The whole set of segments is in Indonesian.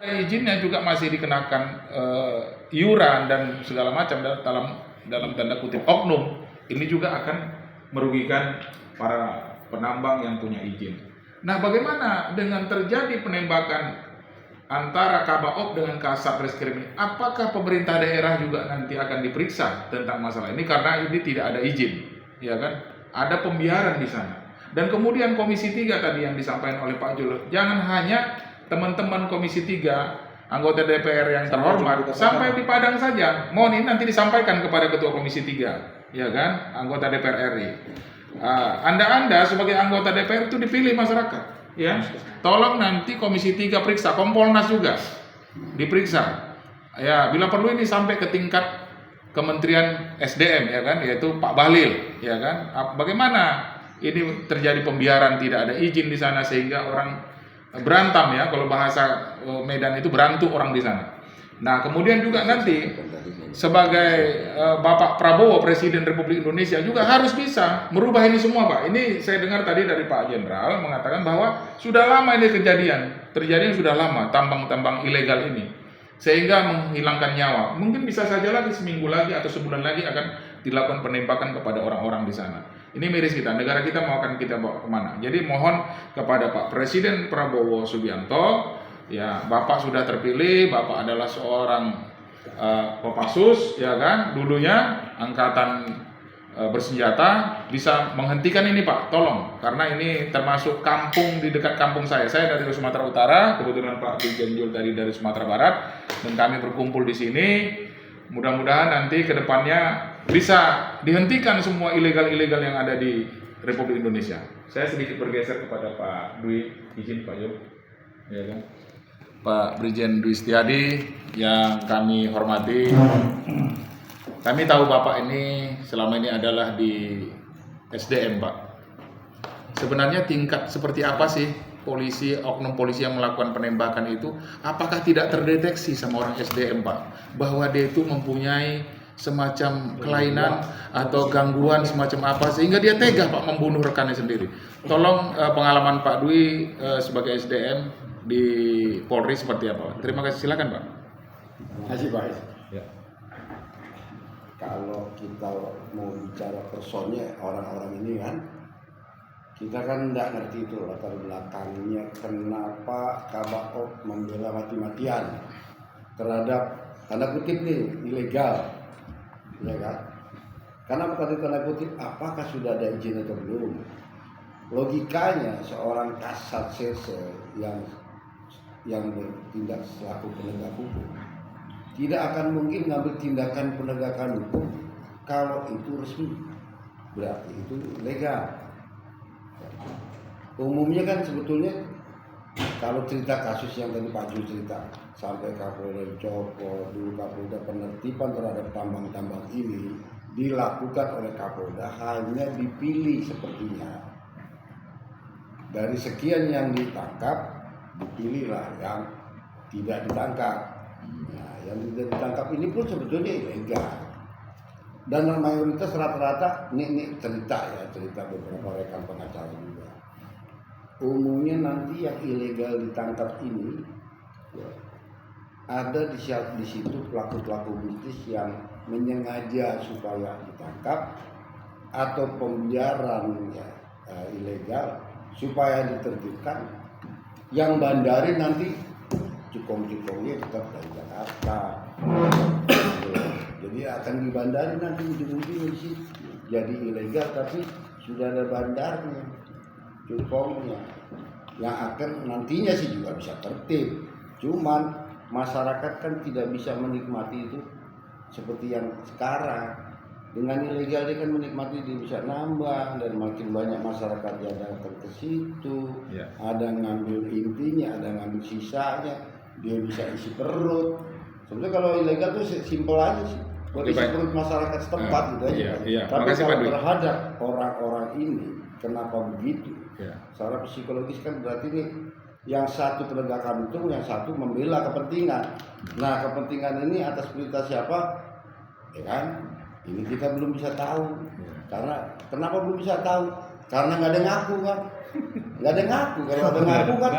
Izinnya juga masih dikenakan iuran dan segala macam dalam tanda kutip oknum. Ini juga akan merugikan para penambang yang punya izin. Nah, bagaimana dengan terjadi penembakan antara Kabaop dengan Kasat Reskrim? Apakah pemerintah daerah juga nanti akan diperiksa tentang masalah ini karena ini tidak ada izin, ya kan? Ada pembiaran di sana. Dan kemudian Komisi 3 tadi yang disampaikan oleh Pak Jul, jangan hanya teman-teman Komisi 3, anggota DPR yang terhormat, sampai di Padang saja. Mohon ini nanti disampaikan kepada Ketua Komisi 3, ya kan, anggota DPR RI. Anda sebagai anggota DPR itu dipilih masyarakat, ya. Tolong nanti Komisi 3 periksa, Kompolnas juga diperiksa. Ya, bila perlu ini sampai ke tingkat Kementerian SDM, ya kan, yaitu Pak Bahlil, ya kan. Bagaimana ini terjadi pembiaran, tidak ada izin di sana sehingga orang berantam, ya, kalau bahasa Medan itu berantu orang di sana. Nah, kemudian juga nanti sebagai Bapak Prabowo Presiden Republik Indonesia juga harus bisa merubah ini semua, Pak. Ini saya dengar tadi dari Pak Jenderal mengatakan bahwa sudah lama ini terjadi sudah lama tambang-tambang ilegal ini sehingga menghilangkan nyawa. Mungkin bisa saja lagi seminggu lagi atau sebulan lagi akan dilakukan penembakan kepada orang-orang di sana. Ini miris kita, negara kita mau akan kita bawa kemana? Jadi mohon kepada Pak Presiden Prabowo Subianto, ya, Bapak sudah terpilih, Bapak adalah seorang Kopassus, ya kan, dulunya angkatan bersenjata, bisa menghentikan ini, Pak, tolong, karena ini termasuk kampung di dekat kampung saya dari Sumatera Utara, kebetulan Pak Brigjen Jul dari Sumatera Barat, dan kami berkumpul di sini. Mudah-mudahan nanti ke depannya bisa dihentikan semua ilegal-ilegal yang ada di Republik Indonesia. Saya sedikit bergeser kepada Pak Dwi, izin Pak Jul, ya kan, Pak Brigjen Dwi Setiadi yang kami hormati. Kami tahu Bapak ini selama ini adalah di SDM, Pak. Sebenarnya tingkat seperti apa sih oknum polisi yang melakukan penembakan itu? Apakah tidak terdeteksi sama orang SDM, Pak, bahwa dia itu mempunyai semacam kelainan atau gangguan semacam apa sehingga dia tega, Pak, membunuh rekannya sendiri? Tolong pengalaman Pak Dwi sebagai SDM di Polri seperti apa? Terima kasih, silakan, Pak. Terima kasih, Pak. Ya. Kalau kita mau bicara personnya orang-orang ini kan, kita kan tidak ngerti itu latar belakangnya kenapa Kabaop membela mati-matian terhadap tanda kutip nih ilegal, ya kan? Karena tanda kutip apakah sudah ada izin atau belum? Logikanya seorang kasat sese yang bertindak selaku penegak hukum tidak akan mungkin ngambil tindakan penegakan hukum kalau itu resmi, berarti itu legal. Umumnya kan sebetulnya kalau cerita kasus yang tadi Pak Jul cerita sampai Kapolda dicopot, dulu Kapolda penertiban terhadap tambang-tambang ini dilakukan oleh Kapolda hanya dipilih sepertinya dari sekian yang ditangkap, dipilihlah yang tidak ditangkap. Nah, yang tidak ditangkap ini pun sebetulnya ilegal. Dan mayoritas rata-rata ini cerita beberapa rekan pengacara juga. Umumnya nanti yang ilegal ditangkap ini ya, ada di situ pelaku-pelaku bisnis yang menyengaja supaya ditangkap atau pembiaran ya, ilegal supaya ditertibkan. Yang bandarin nanti cukong-cukongnya tetap dari Jakarta. Jadi akan dibandarin nanti ujung-ujungnya di situ. Jadi ilegal tapi sudah ada bandarnya, cukongnya, yang akan nantinya sih juga bisa tertib. Cuman masyarakat kan tidak bisa menikmati itu seperti yang sekarang. Dengan ilegal dia kan menikmati, dia bisa nambang dan makin banyak masyarakat yang datang ke situ. Ya. Ada ngambil intinya, ada ngambil sisanya, dia bisa isi perut. Sebenarnya kalau ilegal tuh simpel aja sih, buat isi perut masyarakat setempat gitu aja. Iya. Tapi kalau terhadap orang-orang ini, kenapa begitu? Ya. Secara psikologis kan berarti nih yang satu penegakan hukum, yang satu membela kepentingan. Nah, kepentingan ini atas perintah siapa? Ya kan? Ini kita belum bisa tahu. Ya. Karena kenapa belum bisa tahu? Karena nggak ada ngaku kan. Nggak ada ngaku. Kalau ada ngaku kan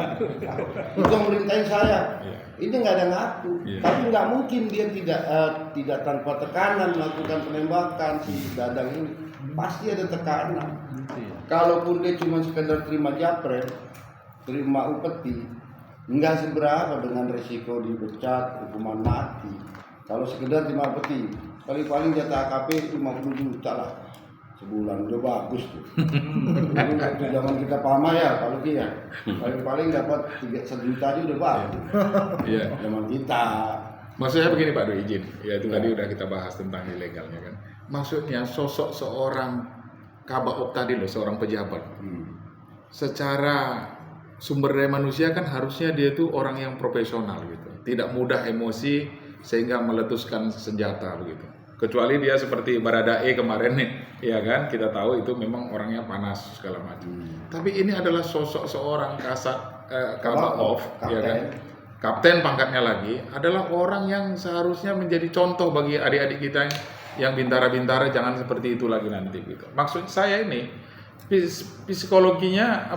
itu yang merintahin saya. Iya. Ini nggak ada ngaku. Iya. Tapi nggak mungkin dia tidak tanpa tekanan melakukan penembakan si Dadang ini. Pasti ada tekanan. Kalaupun dia cuma sekedar terima japret, terima upeti, nggak seberapa dengan resiko dipecat, hukuman mati. Kalau sekedar terima upeti, paling jatah AKP 50 juta lah sebulan, udah bagus tuh. Waktu zaman kita pama ya, kalau dia paling dapat 1 juta aja udah bagus. Iya. Zaman kita. Maksudnya begini Pak Dwi, izin. Ya itu tadi udah kita bahas tentang ilegalnya kan. Maksudnya sosok seorang Kabaop tadi loh, seorang pejabat. Secara sumber daya manusia kan harusnya dia tuh orang yang profesional gitu. Tidak mudah emosi sehingga meletuskan senjata begitu. Kecuali dia seperti Baradae kemarin nih, ya kan? Kita tahu itu memang orangnya panas segala macam. Tapi ini adalah sosok seorang Kabaop, ya kan? Kapten pangkatnya lagi, adalah orang yang seharusnya menjadi contoh bagi adik-adik kita yang bintara-bintara, jangan seperti itu lagi nanti gitu. Maksud saya ini psikologinya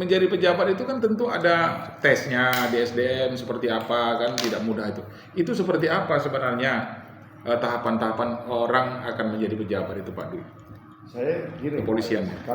menjadi pejabat itu kan tentu ada tesnya di SDM seperti apa kan, tidak mudah itu. Itu seperti apa sebenarnya tahapan-tahapan orang akan menjadi pejabat itu Pak Dwi? Saya gini, Kepolisian.